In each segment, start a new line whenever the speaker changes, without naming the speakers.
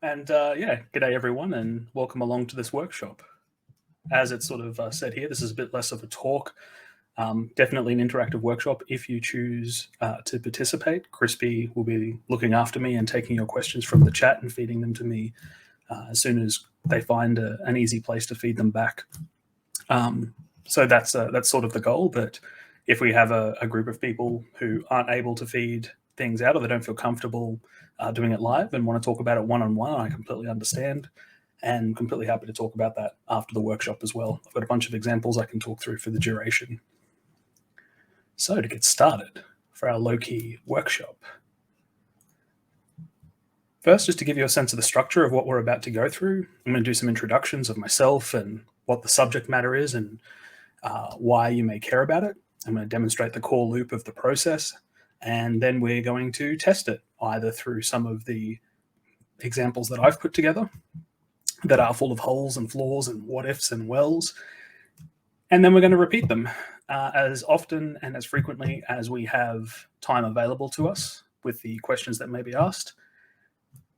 And g'day everyone, and welcome along to this workshop. As it's sort of said here, this is a bit less of a talk, definitely an interactive workshop. If you choose to participate, Crispy will be looking after me and taking your questions from the chat and feeding them to me as soon as they find an easy place to feed them back. So that's sort of the goal. But if we have a group of people who aren't able to feed things out, or they don't feel comfortable doing it live and want to talk about it one-on-one, I completely understand and completely happy to talk about that after the workshop as well. I've got a bunch of examples I can talk through for the duration. So to get started for our low-key workshop, first, just to give you a sense of the structure of what we're about to go through, I'm going to do some introductions of myself and what the subject matter is and why you may care about it. I'm going to demonstrate the core loop of the process, and then we're going to test it either through some of the examples that I've put together that are full of holes and flaws and what ifs and wells. And then we're going to repeat them as often and as frequently as we have time available to us with the questions that may be asked.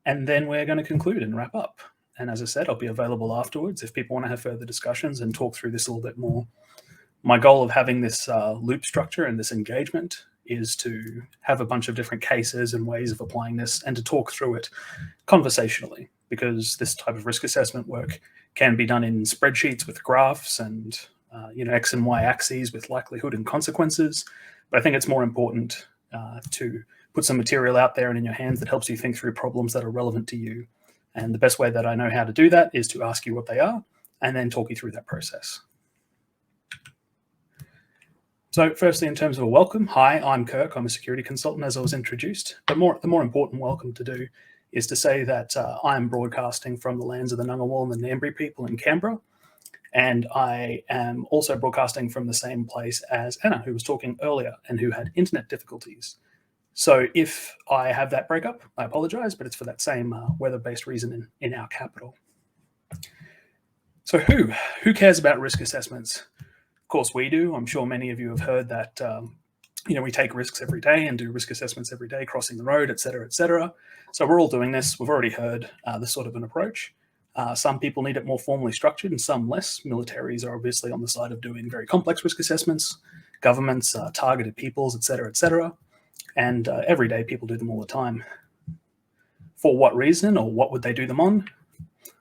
And then we're going to conclude and wrap up. And as I said, I'll be available afterwards if people want to have further discussions and talk through this a little bit more. My goal of having this loop structure and this engagement is to have a bunch of different cases and ways of applying this and to talk through it conversationally, because this type of risk assessment work can be done in spreadsheets with graphs and X and Y axes with likelihood and consequences. But I think it's more important to put some material out there and in your hands that helps you think through problems that are relevant to you. And the best way that I know how to do that is to ask you what they are and then talk you through that process. So firstly, in terms of a welcome, hi, I'm Kirk. I'm a security consultant, as I was introduced. But the more important welcome to do is to say that I'm broadcasting from the lands of the Ngunnawal and the Ngambri people in Canberra. And I am also broadcasting from the same place as Anna, who was talking earlier and who had internet difficulties. So if I have that breakup, I apologize, but it's for that same weather-based reason in our capital. So who cares about risk assessments? Of course we do. I'm sure many of you have heard that we take risks every day and do risk assessments every day, crossing the road, et cetera, et cetera. So we're all doing this. We've already heard this sort of an approach. Some people need it more formally structured and some less. Militaries are obviously on the side of doing very complex risk assessments, governments, targeted peoples, et cetera, et cetera. And everyday people do them all the time. For what reason, or what would they do them on?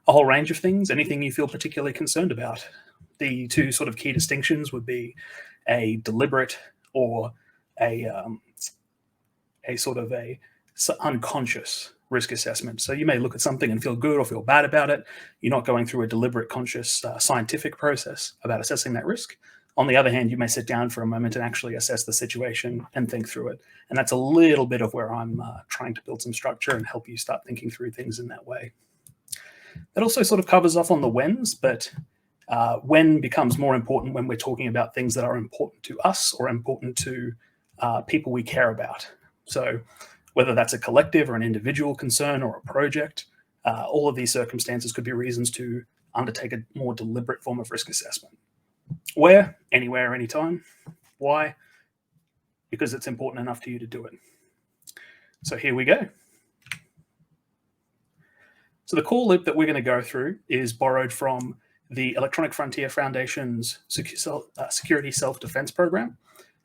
A whole range of things, anything you feel particularly concerned about. The two sort of key distinctions would be a deliberate or a sort of a unconscious risk assessment. So you may look at something and feel good or feel bad about it. You're not going through a deliberate, conscious, scientific process about assessing that risk. On the other hand, you may sit down for a moment and actually assess the situation and think through it. And that's a little bit of where I'm trying to build some structure and help you start thinking through things in that way. That also sort of covers off on the whens, but when becomes more important when we're talking about things that are important to us or important to people we care about. So whether that's a collective or an individual concern or a project, all of these circumstances could be reasons to undertake a more deliberate form of risk assessment. Where? Anywhere, anytime. Why? Because it's important enough to you to do it. So here we go. So the core loop that we're going to go through is borrowed from the Electronic Frontier Foundation's Security Self-Defense Program.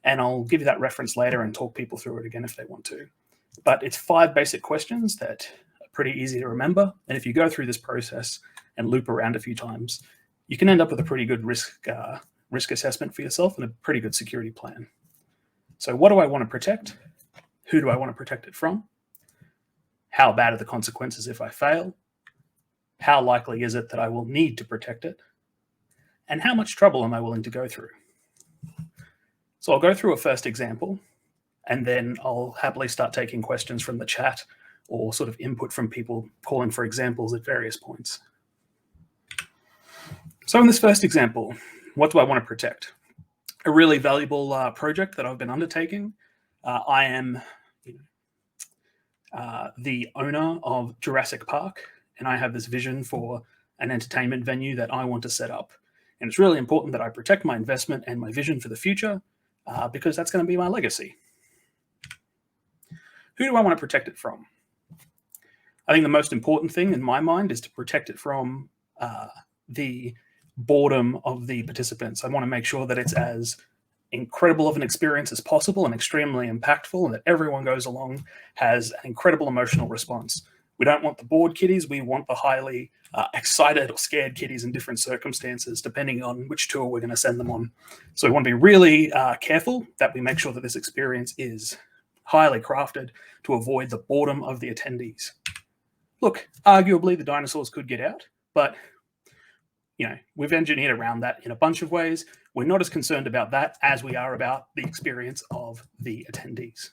And I'll give you that reference later and talk people through it again if they want to. But it's 5 basic questions that are pretty easy to remember. And if you go through this process and loop around a few times, you can end up with a pretty good risk assessment for yourself and a pretty good security plan. So what do I want to protect? Who do I want to protect it from? How bad are the consequences if I fail? How likely is it that I will need to protect it? And how much trouble am I willing to go through? So I'll go through a first example, and then I'll happily start taking questions from the chat or sort of input from people calling for examples at various points. So in this first example, what do I want to protect? A really valuable project that I've been undertaking. I am the owner of Jurassic Park, and I have this vision for an entertainment venue that I want to set up. And it's really important that I protect my investment and my vision for the future because that's going to be my legacy. Who do I want to protect it from? I think the most important thing in my mind is to protect it from the boredom of the participants. I want to make sure that it's as incredible of an experience as possible and extremely impactful, and that everyone goes along has an incredible emotional response. We don't want the bored kiddies. We want the highly excited or scared kiddies in different circumstances, depending on which tour we're going to send them on. So we want to be really careful that we make sure that this experience is highly crafted to avoid the boredom of the attendees. Look, arguably the dinosaurs could get out, but we've engineered around that in a bunch of ways. We're not as concerned about that as we are about the experience of the attendees.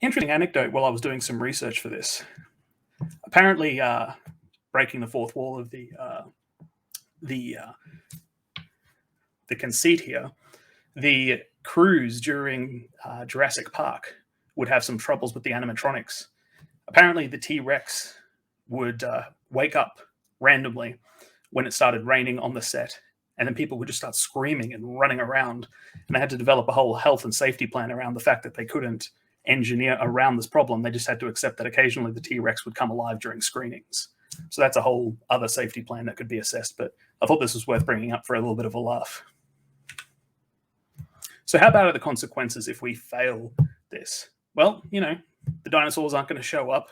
Interesting anecdote while I was doing some research for this. Apparently, breaking the fourth wall of the conceit here, the crews during Jurassic Park would have some troubles with the animatronics. Apparently, the T-Rex would wake up randomly when it started raining on the set, and then people would just start screaming and running around, and they had to develop a whole health and safety plan around the fact that they couldn't engineer around this problem. They just had to accept that occasionally the T-Rex would come alive during screenings. So that's a whole other safety plan that could be assessed, but I thought this was worth bringing up for a little bit of a laugh. So how bad are the consequences if we fail this? Well, the dinosaurs aren't going to show up.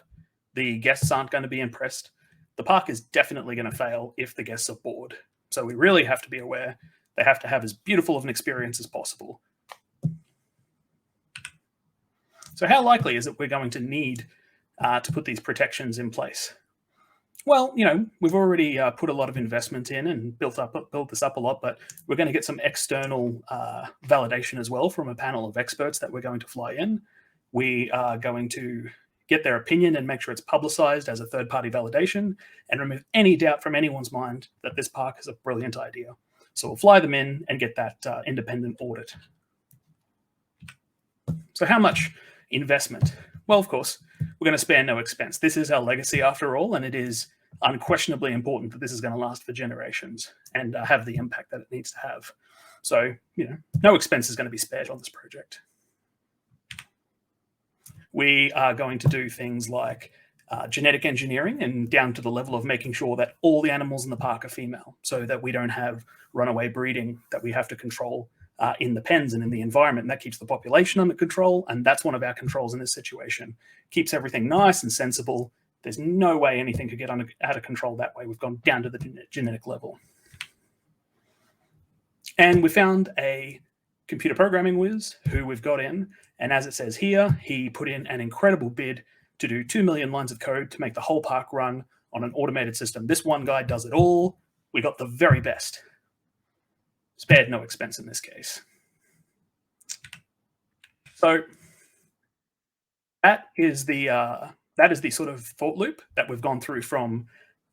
The guests aren't going to be impressed. The park is definitely going to fail if the guests are bored. So we really have to be aware they have to have as beautiful of an experience as possible. So how likely is it we're going to need to put these protections in place? Well, we've already put a lot of investment in and built this up a lot, but we're going to get some external validation as well from a panel of experts that we're going to fly in. We are going to get their opinion and make sure it's publicized as a third-party validation and remove any doubt from anyone's mind that this park is a brilliant idea. So we'll fly them in and get that independent audit. So how much investment? Well, of course, we're going to spare no expense. This is our legacy after all, and it is unquestionably important that this is going to last for generations and have the impact that it needs to have. So, no expense is going to be spared on this project. We are going to do things like genetic engineering and down to the level of making sure that all the animals in the park are female so that we don't have runaway breeding that we have to control in the pens and in the environment. And that keeps the population under control. And that's one of our controls in this situation. Keeps everything nice and sensible. There's no way anything could get out of control that way. We've gone down to the genetic level. And we found a computer programming whiz who we've got in. And as it says here, he put in an incredible bid to do 2 million lines of code to make the whole park run on an automated system. This one guy does it all. We got the very best. Spared no expense in this case. So that is the sort of thought loop that we've gone through from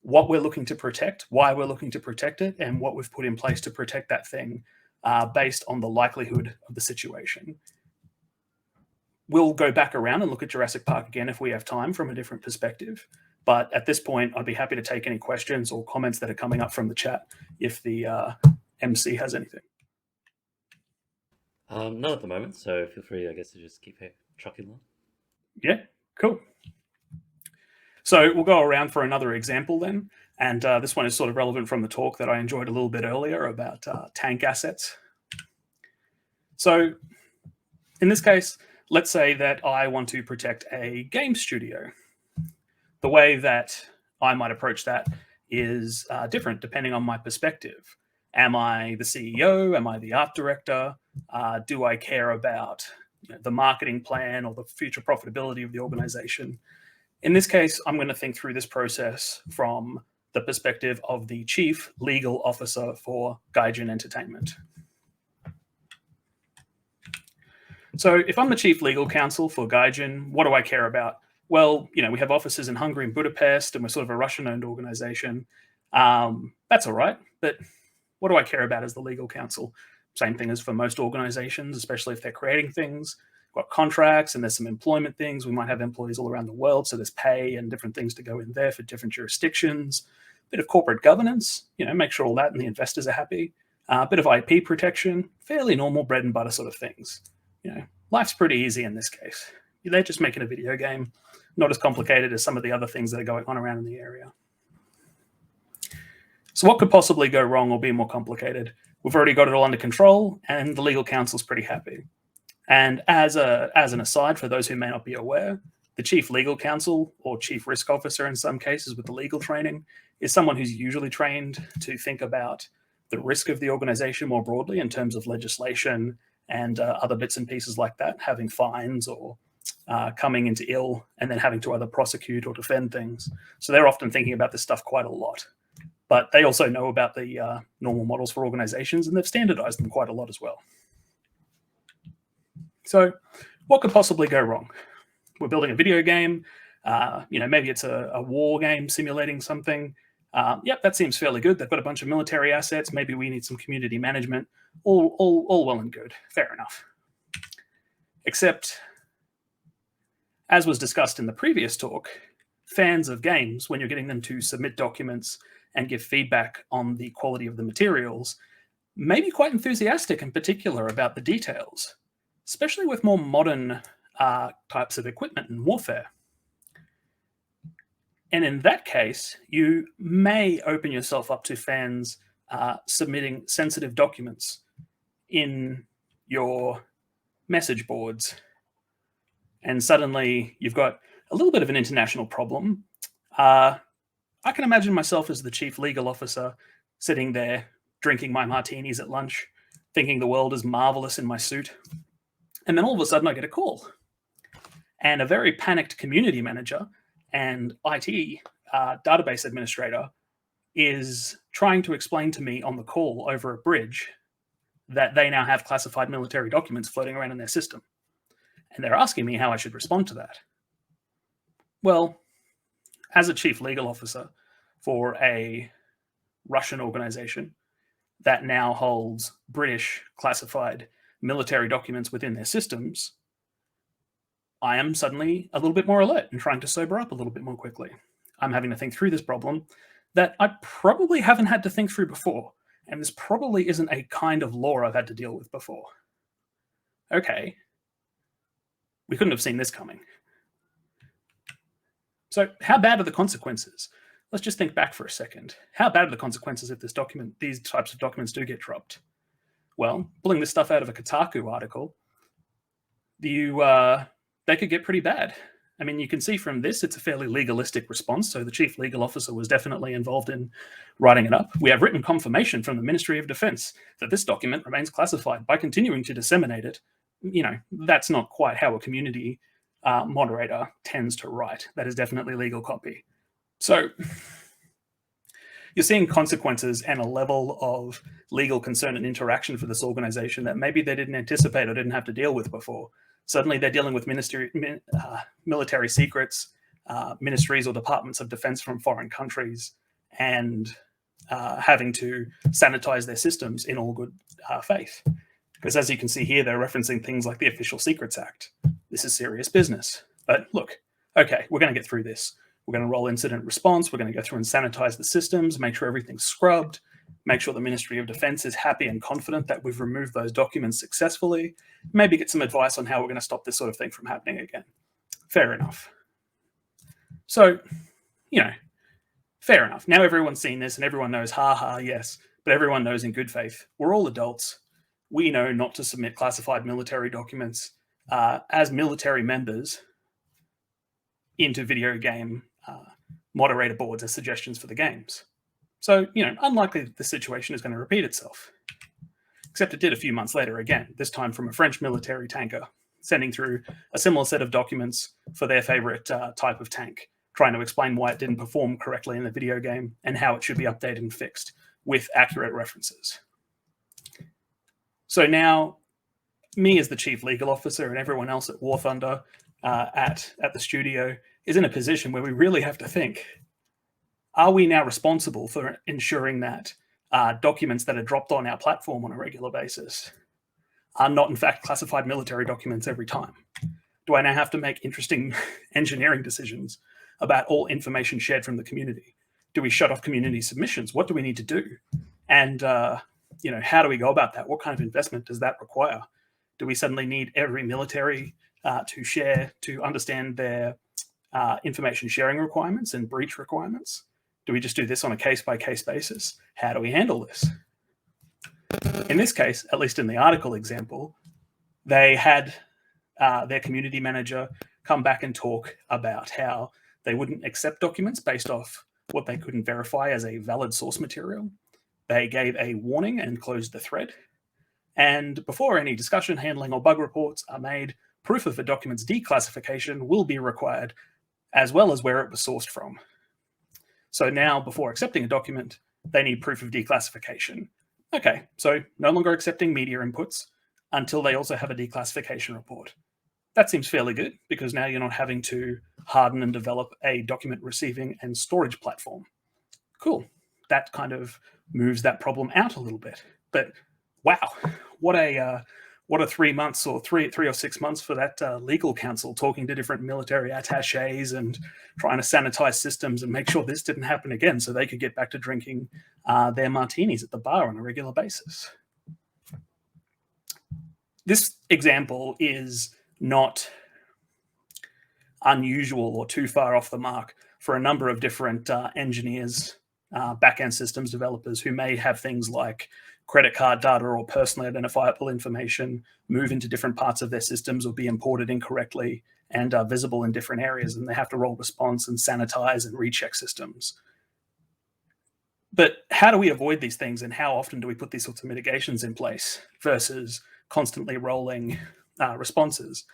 what we're looking to protect, why we're looking to protect it, and what we've put in place to protect that thing based on the likelihood of the situation. We'll go back around and look at Jurassic Park again if we have time from a different perspective. But at this point, I'd be happy to take any questions or comments that are coming up from the chat if the MC has anything.
None at the moment, so feel free, I guess, to just keep trucking along.
Yeah, cool. So we'll go around for another example then. And this one is sort of relevant from the talk that I enjoyed a little bit earlier about tank assets. So in this case, let's say that I want to protect a game studio. The way that I might approach that is different depending on my perspective. Am I the CEO? Am I the art director? Do I care about the marketing plan or the future profitability of the organization? In this case, I'm going to think through this process from the perspective of the chief legal officer for Gaijin Entertainment. So if I'm the chief legal counsel for Gaijin, what do I care about? Well, we have offices in Hungary and Budapest, and we're sort of a Russian-owned organization. That's all right, but what do I care about as the legal counsel? Same thing as for most organizations, especially if they're creating things. We've got contracts and there's some employment things. We might have employees all around the world, so there's pay and different things to go in there for different jurisdictions. A bit of corporate governance, make sure all that and the investors are happy. A bit of IP protection, fairly normal bread and butter sort of things. Life's pretty easy in this case. They're just making a video game, not as complicated as some of the other things that are going on around in the area. So what could possibly go wrong or be more complicated? We've already got it all under control, and the legal counsel's pretty happy. And as an aside, for those who may not be aware, the chief legal counsel, or chief risk officer in some cases with the legal training, is someone who's usually trained to think about the risk of the organization more broadly in terms of legislation and other bits and pieces like that, having fines or coming into ill and then having to either prosecute or defend things. So they're often thinking about this stuff quite a lot. But they also know about the normal models for organizations, and they've standardized them quite a lot as well. So what could possibly go wrong? We're building a video game. Maybe it's a war game simulating something. Yep, that seems fairly good. They've got a bunch of military assets. Maybe we need some community management. All well and good. Fair enough. Except, as was discussed in the previous talk, fans of games, when you're getting them to submit documents and give feedback on the quality of the materials, may be quite enthusiastic in particular about the details, especially with more modern types of equipment and warfare. And in that case, you may open yourself up to fans submitting sensitive documents in your message boards. And suddenly you've got a little bit of an international problem. I can imagine myself as the chief legal officer sitting there drinking my martinis at lunch, thinking the world is marvelous in my suit. And then all of a sudden I get a call. And a very panicked community manager and IT database administrator is trying to explain to me on the call over a bridge that they now have classified military documents floating around in their system. And they're asking me how I should respond to that. Well, as a chief legal officer for a Russian organization that now holds British classified military documents within their systems, I am suddenly a little bit more alert and trying to sober up a little bit more quickly. I'm having to think through this problem that I probably haven't had to think through before, and this probably isn't a kind of law I've had to deal with before. Okay, we couldn't have seen this coming. So how bad are the consequences? Let's just think back for a second. How bad are the consequences if these types of documents do get dropped? Well, pulling this stuff out of a Kotaku article, they could get pretty bad. I mean, you can see from this, it's a fairly legalistic response. So the chief legal officer was definitely involved in writing it up. We have written confirmation from the Ministry of Defense that this document remains classified. By continuing to disseminate it, that's not quite how a community moderator tends to write. That is definitely legal copy. So you're seeing consequences and a level of legal concern and interaction for this organization that maybe they didn't anticipate or didn't have to deal with before. Suddenly they're dealing with military secrets, ministries or departments of defense from foreign countries, and having to sanitize their systems in all good faith. Because as you can see here, they're referencing things like the Official Secrets Act. This is serious business. But look, okay, we're going to get through this. We're going to roll incident response. We're going to go through and sanitize the systems, make sure everything's scrubbed, make sure the Ministry of Defense is happy and confident that we've removed those documents successfully, maybe get some advice on how we're going to stop this sort of thing from happening again. Fair enough. So, fair enough. Now everyone's seen this and everyone knows, yes, but everyone knows in good faith, we're all adults. We know not to submit classified military documents as military members into video game moderator boards as suggestions for the games. So, unlikely that the situation is going to repeat itself. Except it did a few months later again, this time from a French military tanker, sending through a similar set of documents for their favorite type of tank, trying to explain why it didn't perform correctly in the video game and how it should be updated and fixed with accurate references. So now, me as the chief legal officer and everyone else at War Thunder at the studio is in a position where we really have to think, are we now responsible for ensuring that documents that are dropped on our platform on a regular basis are not in fact classified military documents every time? Do I now have to make interesting engineering decisions about all information shared from the community? Do we shut off community submissions? What do we need to do? And how do we go about that? What kind of investment does that require? Do we suddenly need every military to share, to understand their information sharing requirements and breach requirements? Do we just do this on a case-by-case basis? How do we handle this? In this case, at least in the article example, they had their community manager come back and talk about how they wouldn't accept documents based off what they couldn't verify as a valid source material. They gave a warning and closed the thread. And before any discussion, handling, or bug reports are made, proof of the document's declassification will be required, as well as where it was sourced from. So now, before accepting a document, they need proof of declassification. Okay, so no longer accepting media inputs until they also have a declassification report. That seems fairly good, because now you're not having to harden and develop a document receiving and storage platform. Cool. That kind of moves that problem out a little bit. But wow, what a 3 months or three or 6 months for that legal counsel, talking to different military attaches and trying to sanitize systems and make sure this didn't happen again, so they could get back to drinking their martinis at the bar on a regular basis. This example is not unusual or too far off the mark for a number of different engineers, back-end systems developers who may have things like credit card data or personally identifiable information move into different parts of their systems or be imported incorrectly and are visible in different areas, and they have to roll response and sanitize and recheck systems. But how do we avoid these things, and how often do we put these sorts of mitigations in place versus constantly rolling responses?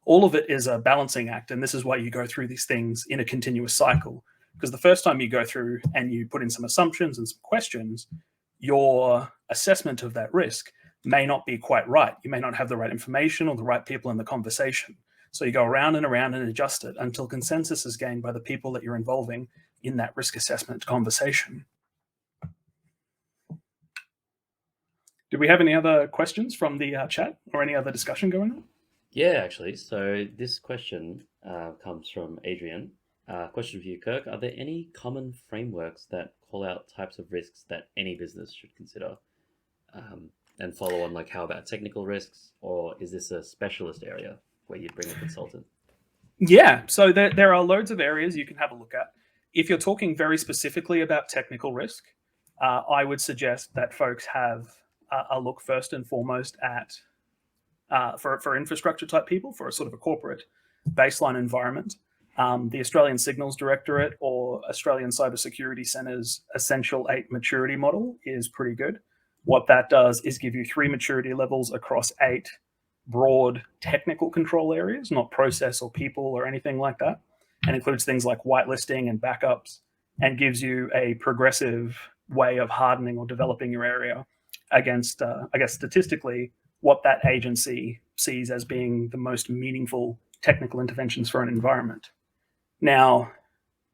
All of it is a balancing act, and this is why you go through these things in a continuous cycle. Because the first time you go through and you put in some assumptions and some questions, your assessment of that risk may not be quite right. You may not have the right information or the right people in the conversation. So you go around and adjust it until consensus is gained by the people that you're involving in that risk assessment conversation. Do we have any other questions from the chat or any other discussion going on?
Yeah, actually. So this question comes from Adrian. Question for you, Kirk. Are there any common frameworks that call out types of risks that any business should consider? And follow on, like, how about technical risks, or is this a specialist area where you'd bring a consultant?
Yeah, so there are loads of areas you can have a look at. If you're talking very specifically about technical risk, I would suggest that folks have a look first and foremost at, for infrastructure type people, for a sort of a corporate baseline environment. The Australian Signals Directorate or Australian Cybersecurity Centre's Essential 8 maturity model is pretty good. What that does is give you 3 maturity levels across 8 broad technical control areas, not process or people or anything like that, and includes things like whitelisting and backups, and gives you a progressive way of hardening or developing your area against, I guess, statistically, what that agency sees as being the most meaningful technical interventions for an environment. Now,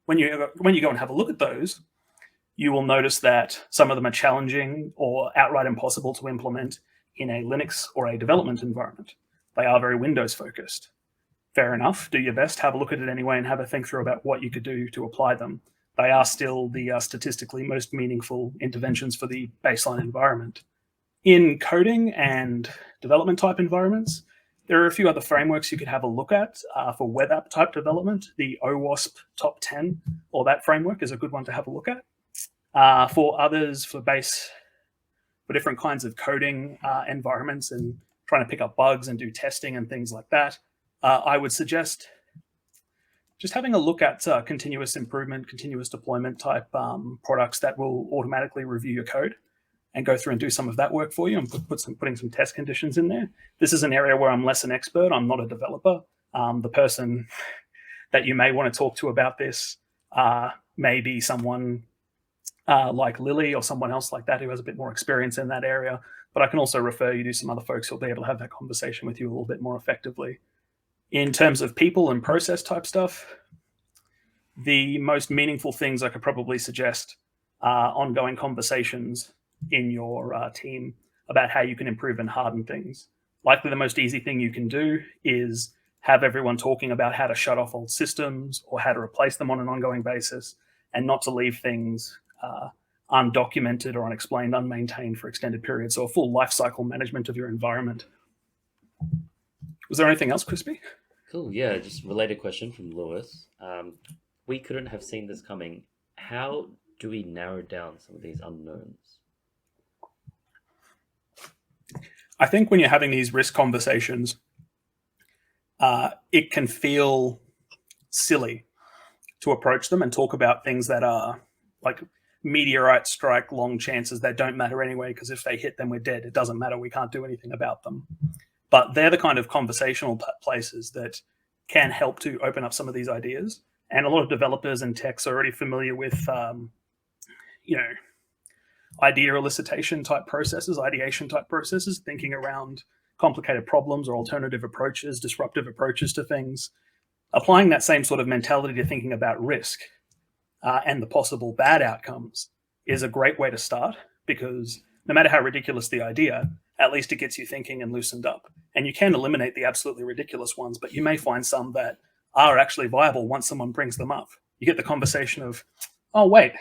when you go and have a look at those, you will notice that some of them are challenging or outright impossible to implement in a Linux or a development environment. They are very Windows focused. Fair enough, do your best, have a look at it anyway, and have a think through about what you could do to apply them. They are still the statistically most meaningful interventions for the baseline environment. In coding and development type environments, there are a few other frameworks you could have a look at for web app type development. The OWASP Top 10, or that framework, is a good one to have a look at. For others, for different kinds of coding environments and trying to pick up bugs and do testing and things like that, I would suggest just having a look at continuous improvement, continuous deployment type products that will automatically review your code and go through and do some of that work for you and putting some test conditions in there. This is an area where I'm less an expert. I'm not a developer. The person that you may want to talk to about this may be someone like Lily or someone else like that who has a bit more experience in that area. But I can also refer you to some other folks who'll be able to have that conversation with you a little bit more effectively. In terms of people and process type stuff, the most meaningful things I could probably suggest are ongoing conversations in your team about how you can improve and harden things. Likely the most easy thing you can do is have everyone talking about how to shut off old systems or how to replace them on an ongoing basis, and not to leave things undocumented or unexplained, unmaintained for extended periods. So a full life cycle management of your environment. Was there anything else, Crispy?
Cool. Yeah, just related question from Lewis. We couldn't have seen this coming. How do we narrow down some of these unknowns?
I think when you're having these risk conversations, it can feel silly to approach them and talk about things that are like meteorite strike long chances that don't matter anyway, because if they hit, then we're dead. It doesn't matter. We can't do anything about them. But they're the kind of conversational places that can help to open up some of these ideas. And a lot of developers and techs are already familiar with, idea elicitation type processes, ideation type processes, thinking around complicated problems or alternative approaches, disruptive approaches to things. Applying that same sort of mentality to thinking about risk and the possible bad outcomes is a great way to start, because no matter how ridiculous the idea, at least it gets you thinking and loosened up. And you can eliminate the absolutely ridiculous ones, but you may find some that are actually viable once someone brings them up. You get the conversation of, oh, wait,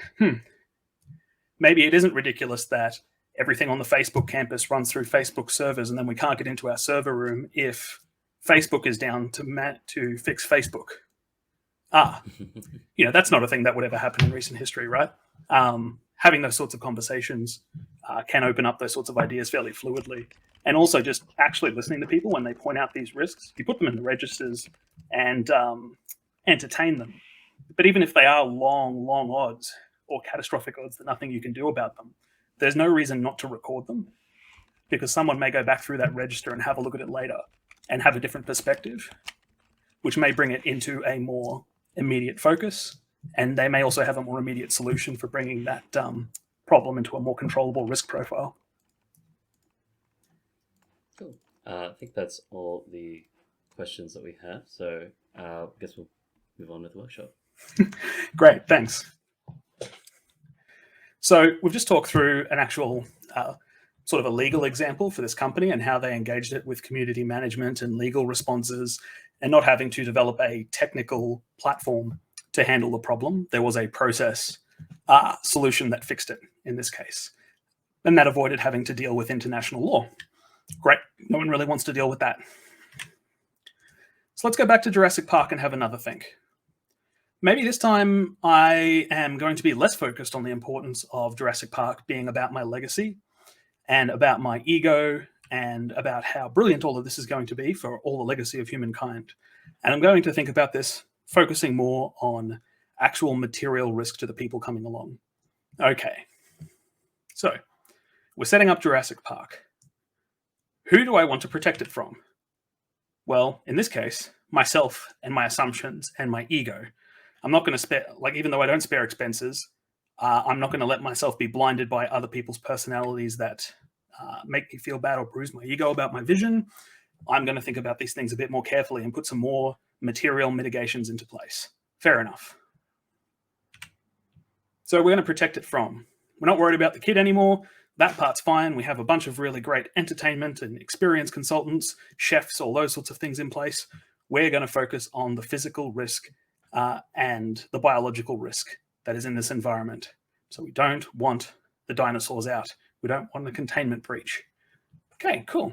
maybe it isn't ridiculous that everything on the Facebook campus runs through Facebook servers and then we can't get into our server room if Facebook is down to fix Facebook. That's not a thing that would ever happen in recent history, right? Having those sorts of conversations can open up those sorts of ideas fairly fluidly. And also just actually listening to people when they point out these risks, you put them in the registers and entertain them. But even if they are long, long odds or catastrophic odds that nothing you can do about them, there's no reason not to record them, because someone may go back through that register and have a look at it later and have a different perspective, which may bring it into a more immediate focus. And they may also have a more immediate solution for bringing that problem into a more controllable risk profile.
Cool. I think that's all the questions that we have. So I guess we'll move on with the workshop.
Great, thanks. So we've just talked through an actual sort of a legal example for this company and how they engaged it with community management and legal responses, and not having to develop a technical platform to handle the problem. There was a process solution that fixed it in this case. And that avoided having to deal with international law. Great. No one really wants to deal with that. So let's go back to Jurassic Park and have another think. Maybe this time I am going to be less focused on the importance of Jurassic Park being about my legacy and about my ego and about how brilliant all of this is going to be for all the legacy of humankind. And I'm going to think about this focusing more on actual material risk to the people coming along. Okay, so we're setting up Jurassic Park. Who do I want to protect it from? Well, in this case, myself and my assumptions and my ego. I'm not going to spare, even though I don't spare expenses, I'm not going to let myself be blinded by other people's personalities that make me feel bad or bruise my ego about my vision. I'm going to think about these things a bit more carefully and put some more material mitigations into place. Fair enough. So we're going to protect it from. We're not worried about the kid anymore. That part's fine. We have a bunch of really great entertainment and experience consultants, chefs, all those sorts of things in place. We're going to focus on the physical risk and the biological risk that is in this environment. So we don't want the dinosaurs out. We don't want a containment breach. Okay, cool.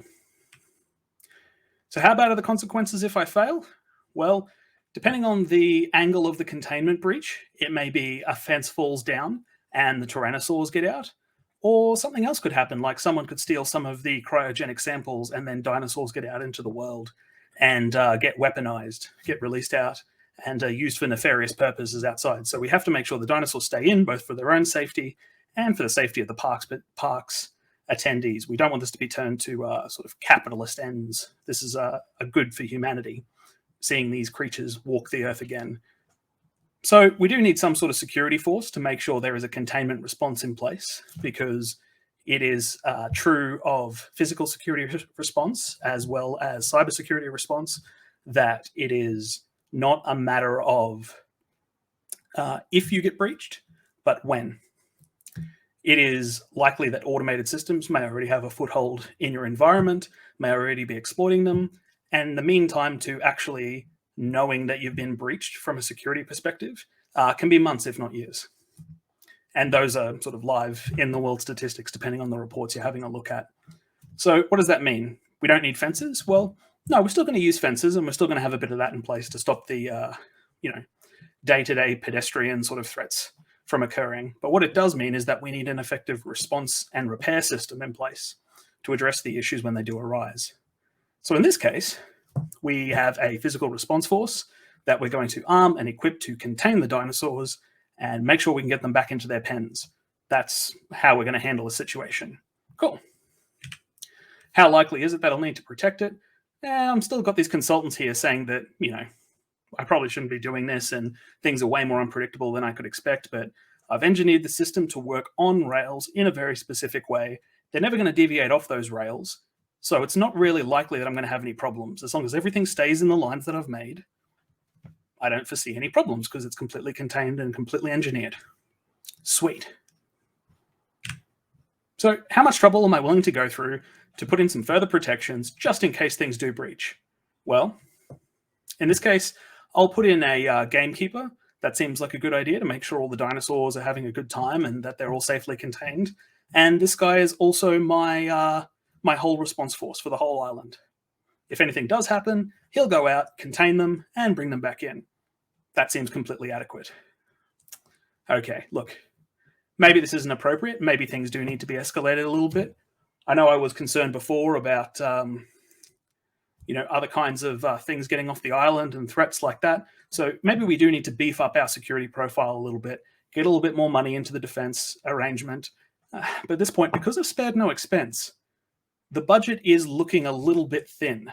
So how bad are the consequences if I fail? Well, depending on the angle of the containment breach, it may be a fence falls down and the tyrannosaurs get out, or something else could happen, like someone could steal some of the cryogenic samples and then dinosaurs get out into the world and get weaponized, get released out, and used for nefarious purposes outside. So we have to make sure the dinosaurs stay in, both for their own safety and for the safety of the parks attendees. We don't want this to be turned to sort of capitalist ends. This is a good for humanity, seeing these creatures walk the earth again. So we do need some sort of security force to make sure there is a containment response in place, because it is true of physical security response as well as cybersecurity response that it is not a matter of if you get breached, but when. It is likely that automated systems may already have a foothold in your environment, may already be exploiting them, and the mean time to actually knowing that you've been breached from a security perspective can be months, if not years. And those are sort of live in the world statistics, depending on the reports you're having a look at. So what does that mean? We don't need fences? Well, No, we're still going to use fences, and we're still going to have a bit of that in place to stop the, day-to-day pedestrian sort of threats from occurring. But what it does mean is that we need an effective response and repair system in place to address the issues when they do arise. So in this case, we have a physical response force that we're going to arm and equip to contain the dinosaurs and make sure we can get them back into their pens. That's how we're going to handle the situation. Cool. How likely is it that I'll need to protect it? I'm still got these consultants here saying that, I probably shouldn't be doing this and things are way more unpredictable than I could expect, but I've engineered the system to work on rails in a very specific way. They're never going to deviate off those rails. So it's not really likely that I'm going to have any problems. As long as everything stays in the lines that I've made, I don't foresee any problems because it's completely contained and completely engineered. Sweet. So how much trouble am I willing to go through to put in some further protections just in case things do breach? Well, in this case, I'll put in a gamekeeper. That seems like a good idea to make sure all the dinosaurs are having a good time and that they're all safely contained. And this guy is also my whole response force for the whole island. If anything does happen, he'll go out, contain them, and bring them back in. That seems completely adequate. Okay, look, maybe this isn't appropriate. Maybe things do need to be escalated a little bit. I know I was concerned before about other kinds of things getting off the island and threats like that. So maybe we do need to beef up our security profile a little bit, get a little bit more money into the defense arrangement. But at this point, because I've spared no expense, the budget is looking a little bit thin.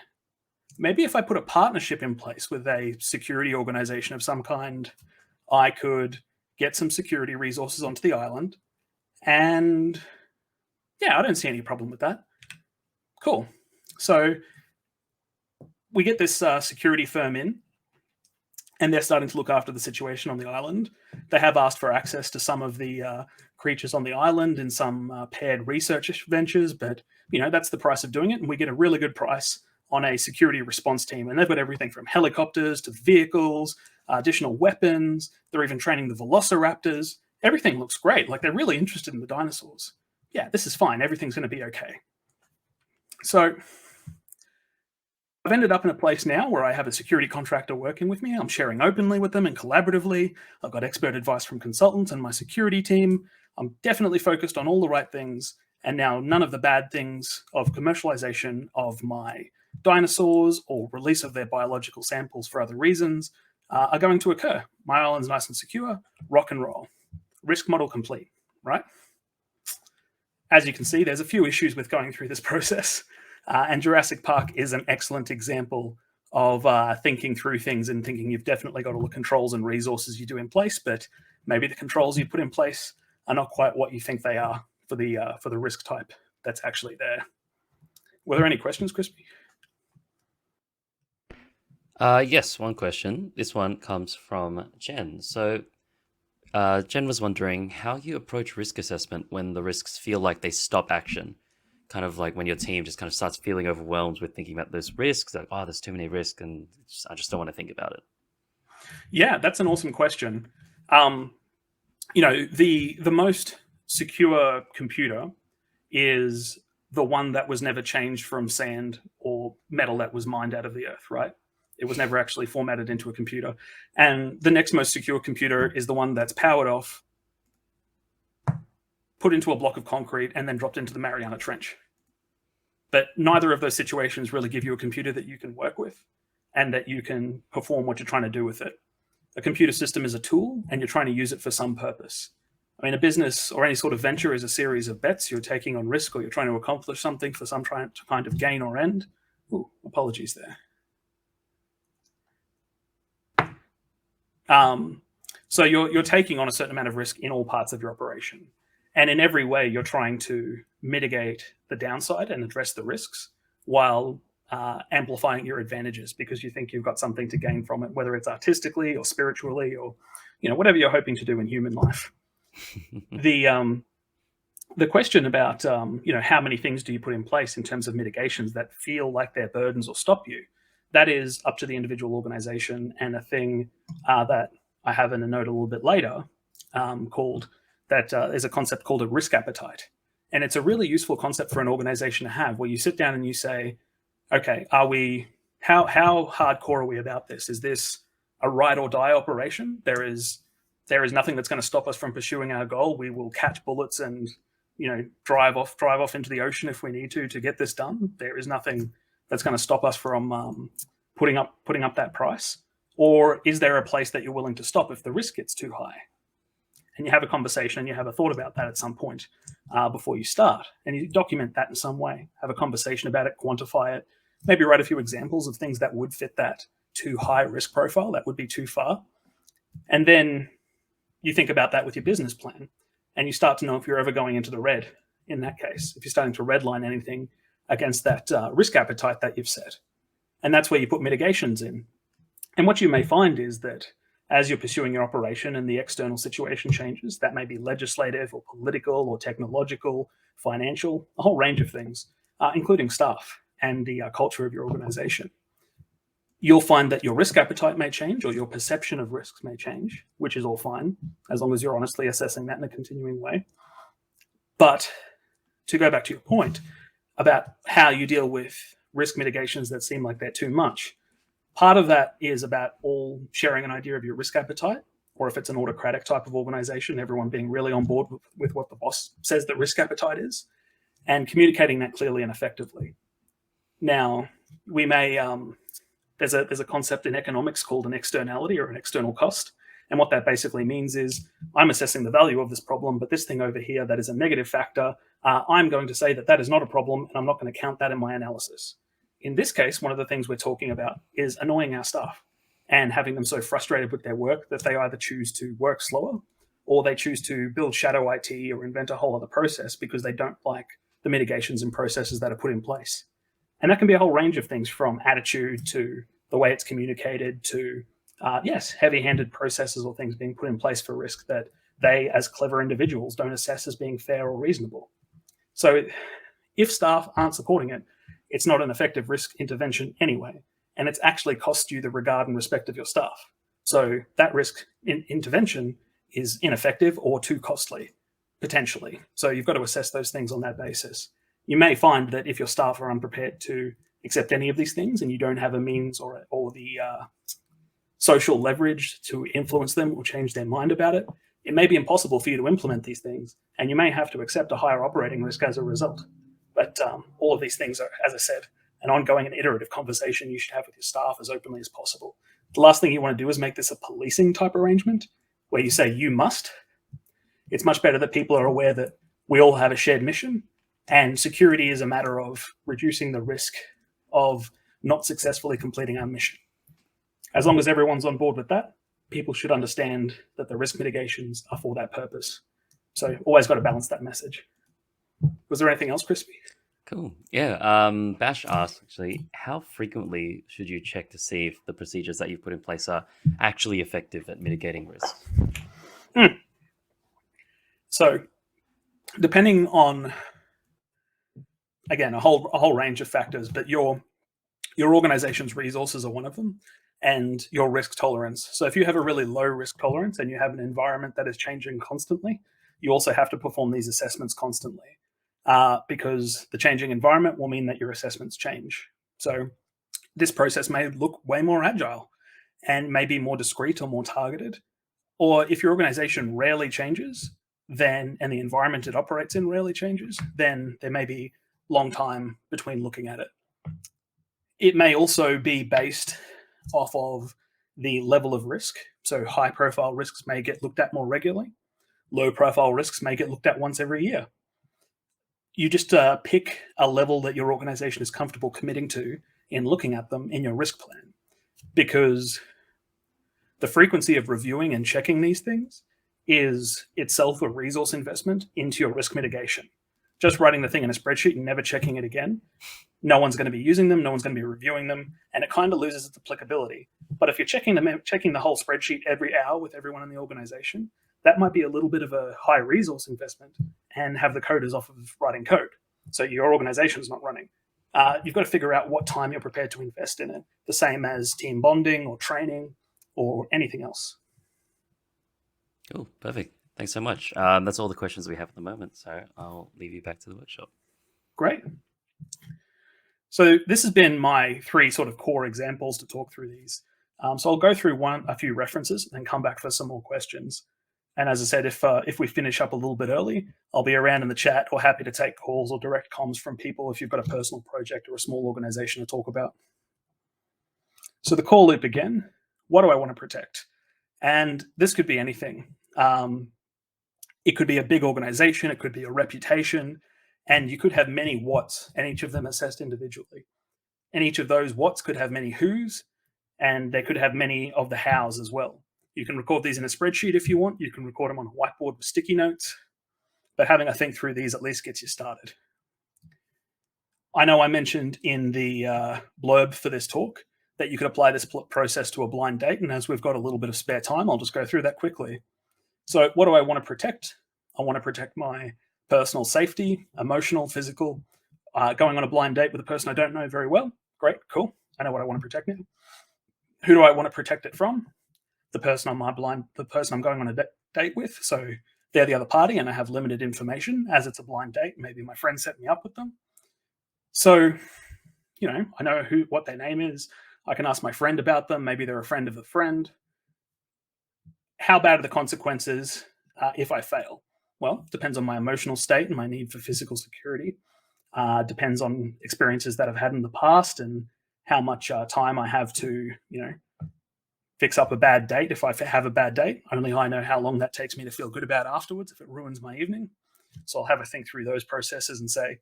Maybe if I put a partnership in place with a security organization of some kind, I could get some security resources onto the island. And yeah, I don't see any problem with that. Cool. So we get this security firm in, and they're starting to look after the situation on the island. They have asked for access to some of the creatures on the island in some paired research ventures, but that's the price of doing it, and we get a really good price on a security response team. And they've got everything from helicopters to vehicles, additional weapons. They're even training the velociraptors. Everything looks great. Like, they're really interested in the dinosaurs. Yeah, this is fine. Everything's going to be okay. So I've ended up in a place now where I have a security contractor working with me. I'm sharing openly with them and collaboratively. I've got expert advice from consultants and my security team. I'm definitely focused on all the right things. And now none of the bad things of commercialization of my dinosaurs or release of their biological samples for other reasons are going to occur. My island's nice and secure, rock and roll. Risk model complete, right? As you can see, there's a few issues with going through this process. And Jurassic Park is an excellent example of thinking through things and thinking you've definitely got all the controls and resources you do in place, but maybe the controls you put in place are not quite what you think they are for the risk type that's actually there. Were there any questions, Crispy?
Yes, one question. This one comes from Jen. So Jen was wondering how you approach risk assessment when the risks feel like they stop action. Kind of like when your team just kind of starts feeling overwhelmed with thinking about those risks, like, oh, there's too many risks, and I just don't want to think about it.
Yeah, that's an awesome question. The most secure computer is the one that was never changed from sand or metal that was mined out of the earth, right? It was never actually formatted into a computer. And the next most secure computer is the one that's powered off, put into a block of concrete, and then dropped into the Mariana Trench. But neither of those situations really give you a computer that you can work with and that you can perform what you're trying to do with it. A computer system is a tool, and you're trying to use it for some purpose. I mean, a business or any sort of venture is a series of bets you're taking on risk, or you're trying to accomplish something for some kind of gain or end. Ooh, apologies there. So you're taking on a certain amount of risk in all parts of your operation. And in every way, you're trying to mitigate the downside and address the risks while amplifying your advantages because you think you've got something to gain from it, whether it's artistically or spiritually or whatever you're hoping to do in human life. The question about how many things do you put in place in terms of mitigations that feel like they're burdens or stop you, that is up to the individual organization, and a thing that I have in a note a little bit later is a concept called a risk appetite. And it's a really useful concept for an organization to have, where you sit down and you say, okay, are we how hardcore are we about this? Is this a ride or die operation? There is nothing that's going to stop us from pursuing our goal. We will catch bullets and drive off into the ocean if we need to get this done. There is nothing that's going to stop us from putting up that price. Or is there a place that you're willing to stop if the risk gets too high? And you have a conversation and you have a thought about that at some point before you start, and you document that in some way. Have a conversation about it, quantify it, maybe write a few examples of things that would fit that too high risk profile, that would be too far. And then you think about that with your business plan, and you start to know if you're ever going into the red in that case, if you're starting to redline anything against that risk appetite that you've set. And that's where you put mitigations in. And what you may find is that as you're pursuing your operation and the external situation changes, that may be legislative or political or technological, financial, a whole range of things, including staff and the culture of your organization. You'll find that your risk appetite may change, or your perception of risks may change, which is all fine, as long as you're honestly assessing that in a continuing way. But to go back to your point about how you deal with risk mitigations that seem like they're too much, part of that is about all sharing an idea of your risk appetite, or if it's an autocratic type of organization, everyone being really on board with what the boss says the risk appetite is, and communicating that clearly and effectively. Now, we may, there's a concept in economics called an externality or an external cost. And what that basically means is I'm assessing the value of this problem, but this thing over here that is a negative factor, I'm going to say that that is not a problem, and I'm not going to count that in my analysis. In this case, one of the things we're talking about is annoying our staff and having them so frustrated with their work that they either choose to work slower, or they choose to build shadow IT or invent a whole other process because they don't like the mitigations and processes that are put in place. And that can be a whole range of things, from attitude to the way it's communicated to, heavy-handed processes or things being put in place for risk that they, as clever individuals, don't assess as being fair or reasonable. So if staff aren't supporting it, it's not an effective risk intervention anyway, and it's actually cost you the regard and respect of your staff. So that risk intervention is ineffective or too costly, potentially. So you've got to assess those things on that basis. You may find that if your staff are unprepared to accept any of these things, and you don't have a means or the social leverage to influence them or change their mind about it, it may be impossible for you to implement these things, and you may have to accept a higher operating risk as a result. But all of these things are, as I said, an ongoing and iterative conversation you should have with your staff as openly as possible. The last thing you want to do is make this a policing type arrangement where you say you must. It's much better that people are aware that we all have a shared mission, and security is a matter of reducing the risk of not successfully completing our mission. As long as everyone's on board with that, people should understand that the risk mitigations are for that purpose. So always got to balance that message. Was there anything else, Crispy?
Cool. Yeah. Bash asked, actually, how frequently should you check to see if the procedures that you've put in place are actually effective at mitigating risks?
So depending on, again, a whole range of factors, but your organization's resources are one of them, and your risk tolerance. So if you have a really low risk tolerance and you have an environment that is changing constantly, you also have to perform these assessments constantly, because the changing environment will mean that your assessments change. So this process may look way more agile and may be more discrete or more targeted. Or if your organization rarely changes, then, and the environment it operates in rarely changes, then there may be long time between looking at it. It may also be based off of the level of risk. So high profile risks may get looked at more regularly. Low profile risks may get looked at once every year. You just pick a level that your organization is comfortable committing to in looking at them in your risk plan, because the frequency of reviewing and checking these things is itself a resource investment into your risk mitigation. Just writing the thing in a spreadsheet and never checking it again, no one's going to be using them, no one's going to be reviewing them, and it kind of loses its applicability. But if you're checking the whole spreadsheet every hour with everyone in the organization, that might be a little bit of a high resource investment and have the coders off of writing code. So your organization's not running. You've got to figure out what time you're prepared to invest in it, the same as team bonding or training or anything else.
Cool, perfect. Thanks so much. That's all the questions we have at the moment, so I'll leave you back to the workshop.
Great. So this has been my three sort of core examples to talk through these. So I'll go through a few references and then come back for some more questions. And as I said, if we finish up a little bit early, I'll be around in the chat or happy to take calls or direct comms from people if you've got a personal project or a small organization to talk about. So the core loop again, what do I want to protect? And this could be anything. It could be a big organization, it could be a reputation, and you could have many whats, and each of them assessed individually. And each of those whats could have many whos, and they could have many of the hows as well. You can record these in a spreadsheet if you want. You can record them on a whiteboard with sticky notes, but having a think through these at least gets you started. I know I mentioned in the blurb for this talk that you could apply this process to a blind date, and as we've got a little bit of spare time, I'll just go through that quickly. So what do I want to protect? I want to protect my personal safety, emotional, physical. Going on a blind date with a person I don't know very well. Great, cool. I know what I want to protect now. Who do I want to protect it from? The person I'm going on a date with. So they're the other party and I have limited information. As it's a blind date, maybe my friend set me up with them. So, I know what their name is. I can ask my friend about them. Maybe they're a friend of a friend. How bad are the consequences if I fail? Well, depends on my emotional state and my need for physical security. Depends on experiences that I've had in the past and how much time I have to, fix up a bad date. If I have a bad date, only I know how long that takes me to feel good about afterwards if it ruins my evening. So I'll have a think through those processes and say,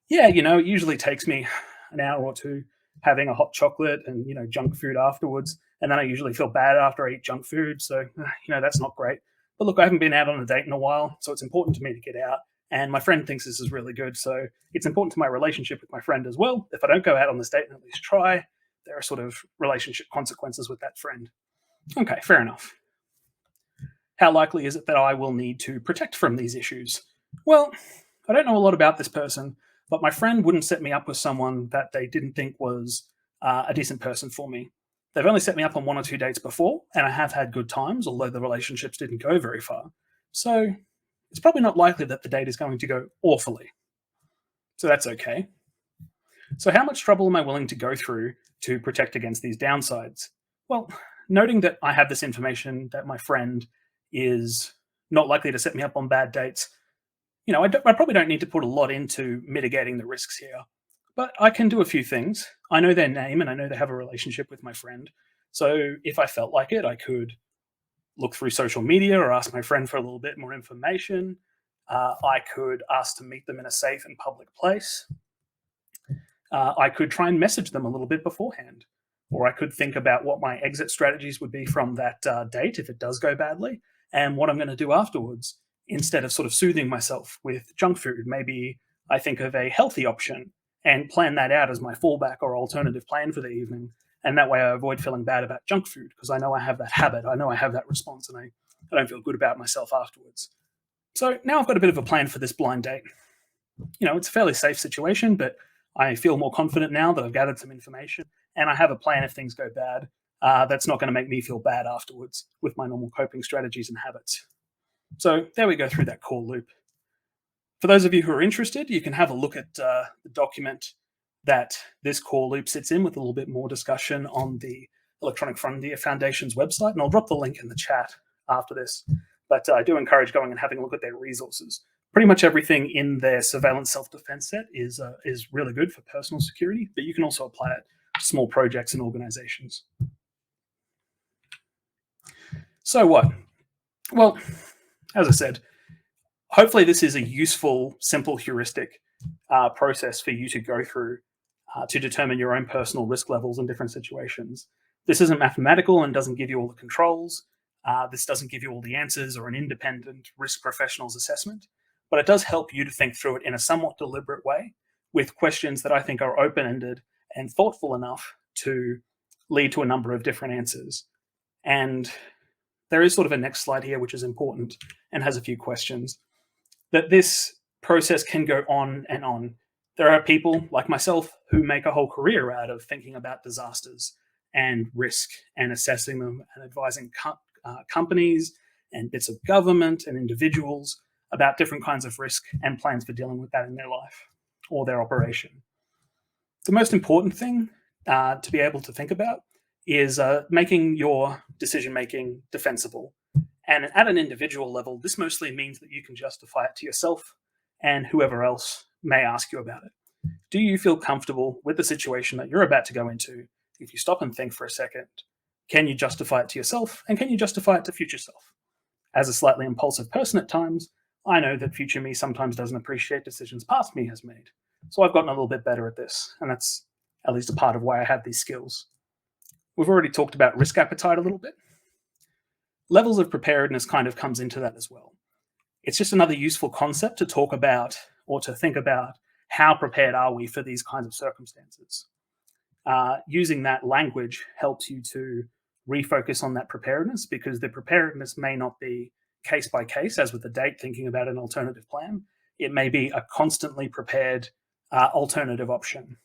yeah, it usually takes me an hour or two having a hot chocolate and, junk food afterwards. And then I usually feel bad after I eat junk food. So, that's not great. But look, I haven't been out on a date in a while. So it's important to me to get out. And my friend thinks this is really good. So it's important to my relationship with my friend as well. If I don't go out on this date and at least try, there are sort of relationship consequences with that friend. Okay, fair enough. How likely is it that I will need to protect from these issues? Well, I don't know a lot about this person, but my friend wouldn't set me up with someone that they didn't think was a decent person for me. They've only set me up on 1 or 2 dates before, and I have had good times, although the relationships didn't go very far. So it's probably not likely that the date is going to go awfully. So that's okay. So how much trouble am I willing to go through to protect against these downsides? Well, noting that I have this information that my friend is not likely to set me up on bad dates, I probably don't need to put a lot into mitigating the risks here, but I can do a few things. I know their name and I know they have a relationship with my friend. So if I felt like it, I could look through social media or ask my friend for a little bit more information. I could ask to meet them in a safe and public place. I could try and message them a little bit beforehand, or I could think about what my exit strategies would be from that date if it does go badly, and what I'm going to do afterwards. Instead of sort of soothing myself with junk food, maybe I think of a healthy option and plan that out as my fallback or alternative plan for the evening. And that way I avoid feeling bad about junk food because I know I have that habit. I know I have that response and I don't feel good about myself afterwards. So now I've got a bit of a plan for this blind date. It's a fairly safe situation, but I feel more confident now that I've gathered some information and I have a plan if things go bad. That's not going to make me feel bad afterwards with my normal coping strategies and habits. So there we go through that core loop. For those of you who are interested, you can have a look at the document that this core loop sits in with a little bit more discussion on the Electronic Frontier Foundation's website, and I'll drop the link in the chat after this. But I do encourage going and having a look at their resources. Pretty much everything in their surveillance self-defense set is really good for personal security, but you can also apply it to small projects and organizations. So what? Well, as I said, hopefully this is a useful, simple heuristic process for you to go through to determine your own personal risk levels in different situations. This isn't mathematical and doesn't give you all the controls. This doesn't give you all the answers or an independent risk professional's assessment, but it does help you to think through it in a somewhat deliberate way with questions that I think are open-ended and thoughtful enough to lead to a number of different answers. And there is sort of a next slide here, which is important and has a few questions. That this process can go on and on. There are people like myself who make a whole career out of thinking about disasters and risk and assessing them and advising companies and bits of government and individuals about different kinds of risk and plans for dealing with that in their life or their operation. The most important thing to be able to think about is making your decision-making defensible. And at an individual level, this mostly means that you can justify it to yourself and whoever else may ask you about it. Do you feel comfortable with the situation that you're about to go into? If you stop and think for a second, can you justify it to yourself, and can you justify it to future self? As a slightly impulsive person at times, I know that future me sometimes doesn't appreciate decisions past me has made. So I've gotten a little bit better at this, and that's at least a part of why I have these skills. We've already talked about risk appetite a little bit. Levels of preparedness kind of comes into that as well. It's just another useful concept to talk about or to think about how prepared are we for these kinds of circumstances. Using that language helps you to refocus on that preparedness, because the preparedness may not be case by case, as with the date, thinking about an alternative plan. It may be a constantly prepared alternative option.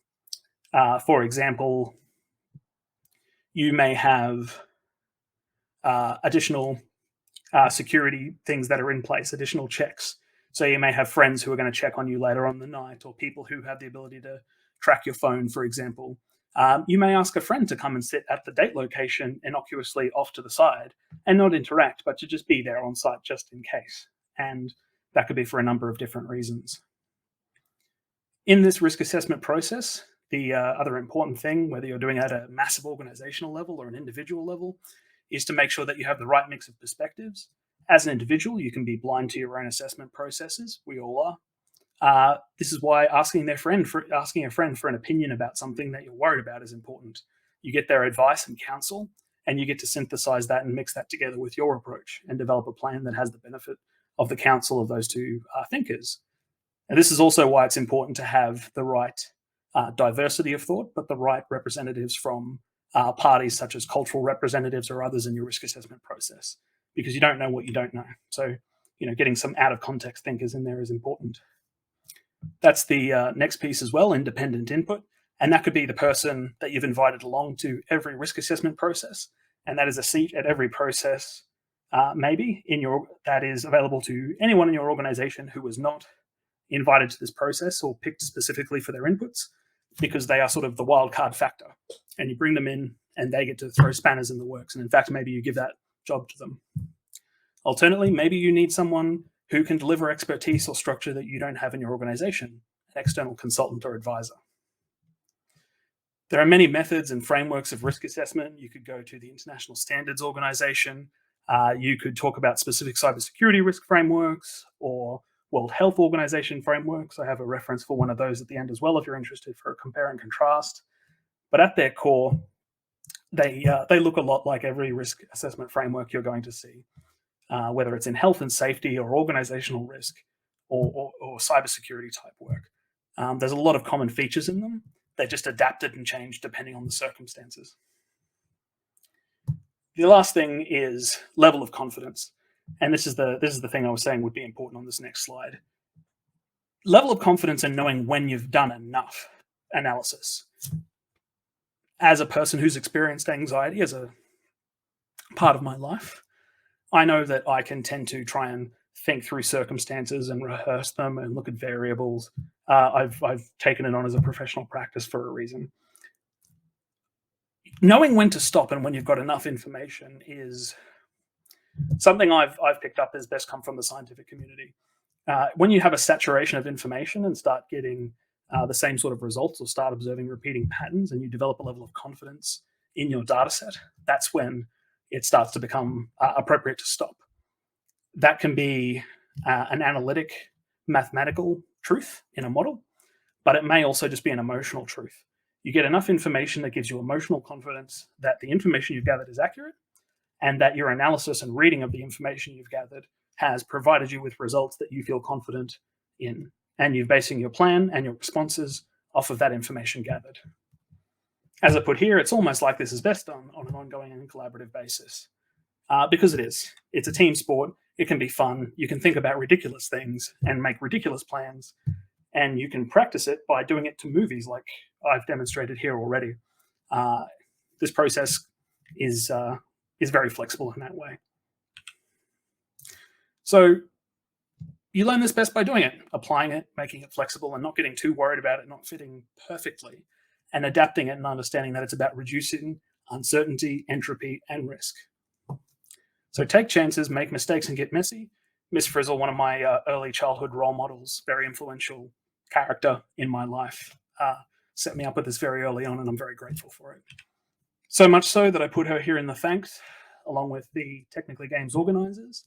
For example, you may have additional security things that are in place, additional checks. So you may have friends who are going to check on you later on the night, or people who have the ability to track your phone, for example. You may ask a friend to come and sit at the date location innocuously off to the side and not interact, but to just be there on site just in case. And that could be for a number of different reasons. In this risk assessment process, the other important thing, whether you're doing it at a massive organizational level or an individual level, is to make sure that you have the right mix of perspectives. As an individual, you can be blind to your own assessment processes. We all are. This is why asking a friend for an opinion about something that you're worried about is important. You get their advice and counsel, and you get to synthesize that and mix that together with your approach and develop a plan that has the benefit of the counsel of those two thinkers. And this is also why it's important to have the right diversity of thought, but the right representatives from parties such as cultural representatives or others in your risk assessment process, because you don't know what you don't know. So, getting some out of context thinkers in there is important. That's the next piece as well, independent input. And that could be the person that you've invited along to every risk assessment process. And that is a seat at every process, maybe that is available to anyone in your organization who was not invited to this process or picked specifically for their inputs, because they are sort of the wild card factor. And you bring them in and they get to throw spanners in the works. And in fact, maybe you give that job to them. Alternately, maybe you need someone who can deliver expertise or structure that you don't have in your organization, an external consultant or advisor. There are many methods and frameworks of risk assessment. You could go to the International Standards Organization. You could talk about specific cybersecurity risk frameworks or World Health Organization frameworks. I have a reference for one of those at the end as well, if you're interested for a compare and contrast. But at their core, they look a lot like every risk assessment framework you're going to see, whether it's in health and safety or organizational risk or cybersecurity type work. There's a lot of common features in them. They're just adapted and changed depending on the circumstances. The last thing is level of confidence. And this is the thing I was saying would be important on this next slide. Level of confidence in knowing when you've done enough analysis. As a person who's experienced anxiety as a part of my life, I know that I can tend to try and think through circumstances and rehearse them and look at variables. I've taken it on as a professional practice for a reason. Knowing when to stop and when you've got enough information is something I've picked up as best come from the scientific community. When you have a saturation of information and start getting the same sort of results, or start observing repeating patterns, and you develop a level of confidence in your data set, that's when it starts to become appropriate to stop. That can be an analytic, mathematical truth in a model, but it may also just be an emotional truth. You get enough information that gives you emotional confidence that the information you've gathered is accurate, and that your analysis and reading of the information you've gathered has provided you with results that you feel confident in. And you're basing your plan and your responses off of that information gathered. As I put here, it's almost like this is best done on an ongoing and collaborative basis. Because it is. It's a team sport. It can be fun. You can think about ridiculous things and make ridiculous plans. And you can practice it by doing it to movies like I've demonstrated here already. This process is very flexible in that way. So you learn this best by doing it, applying it, making it flexible, and not getting too worried about it not fitting perfectly. and adapting it and understanding that it's about reducing uncertainty, entropy, and risk. So take chances, make mistakes, and get messy. Miss Frizzle, one of my early childhood role models, very influential character in my life, set me up with this very early on, and I'm very grateful for it. So much so that I put her here in the thanks, along with the Technically Games organizers,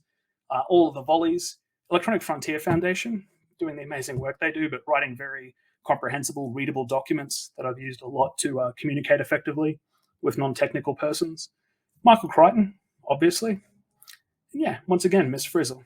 all of the Volleys, Electronic Frontier Foundation, doing the amazing work they do, but writing very comprehensible, readable documents that I've used a lot to communicate effectively with non-technical persons. Michael Crichton, obviously. And yeah, once again, Miss Frizzle.